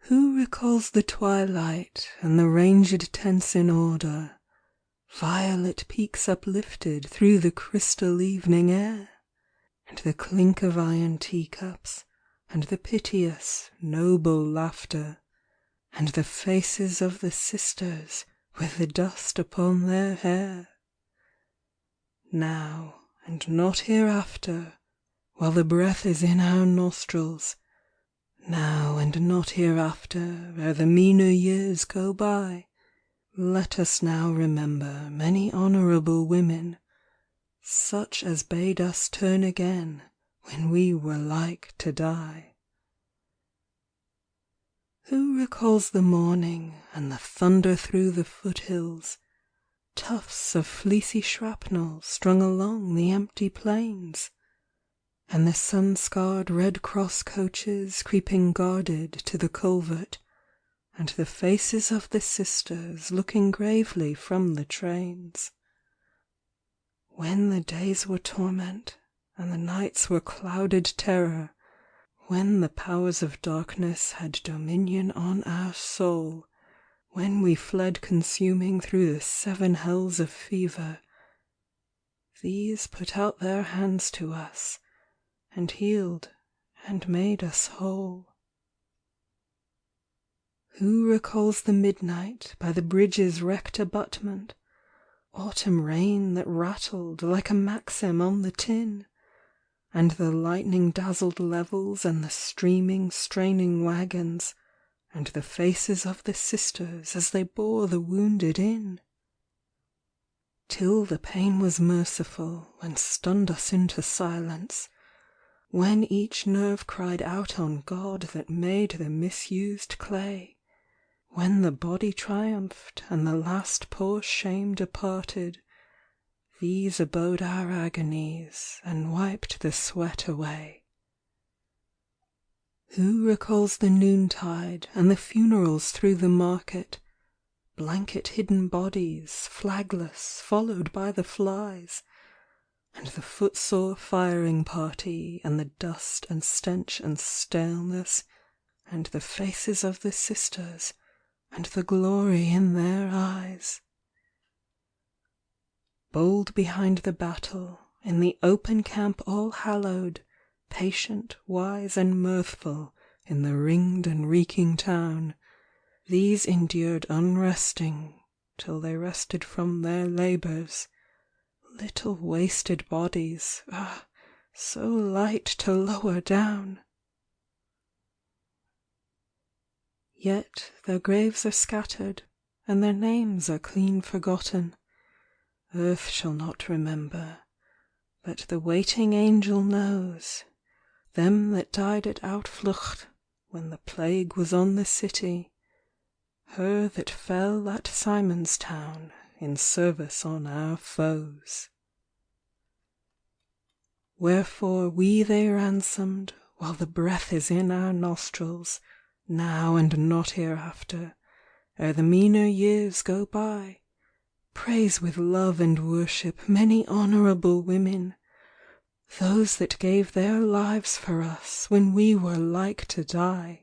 Who recalls the twilight and the ranged tents in order, violet peaks uplifted through the crystal evening air, and the clink of iron teacups, and the piteous, noble laughter, and the faces of the sisters with the dust upon their hair? Now and not hereafter, while the breath is in our nostrils, now and not hereafter, ere the meaner years go by, let us now remember many honourable women, such as bade us turn again when we were like to die. Who recalls the morning and the thunder through the foothills, tufts of fleecy shrapnel strung along the empty plains, and the sun-scarred Red Cross coaches creeping guarded to the culvert, and the faces of the sisters looking gravely from the trains? When the days were torment, and the nights were clouded terror, when the powers of darkness had dominion on our soul, when we fled consuming through the 7 hells of fever, these put out their hands to us, and healed and made us whole. Who recalls the midnight by the bridge's wrecked abutment, autumn rain that rattled like a maxim on the tin, and the lightning dazzled levels and the streaming, straining wagons, and the faces of the sisters as they bore the wounded in? Till the pain was merciful and stunned us into silence, when each nerve cried out on God that made the misused clay, when the body triumphed and the last poor shame departed, these abode our agonies and wiped the sweat away. Who recalls the noontide and the funerals through the market, blanket-hidden bodies, flagless, followed by the flies, and the footsore firing party, and the dust and stench and staleness, and the faces of the sisters, and the glory in their eyes? Bold behind the battle, in the open camp all hallowed, patient, wise, and mirthful in the ringed and reeking town, these endured unresting till they rested from their labours, little wasted bodies, ah, so light to lower down. Yet their graves are scattered, and their names are clean forgotten. Earth shall not remember, but the waiting angel knows, them that died at Outflucht when the plague was on the city, her that fell at Simonstown in service on our foes. Wherefore we they ransomed, while the breath is in our nostrils, now and not hereafter, ere the meaner years go by, praise with love and worship many honourable women, those that gave their lives for us when we were like to die.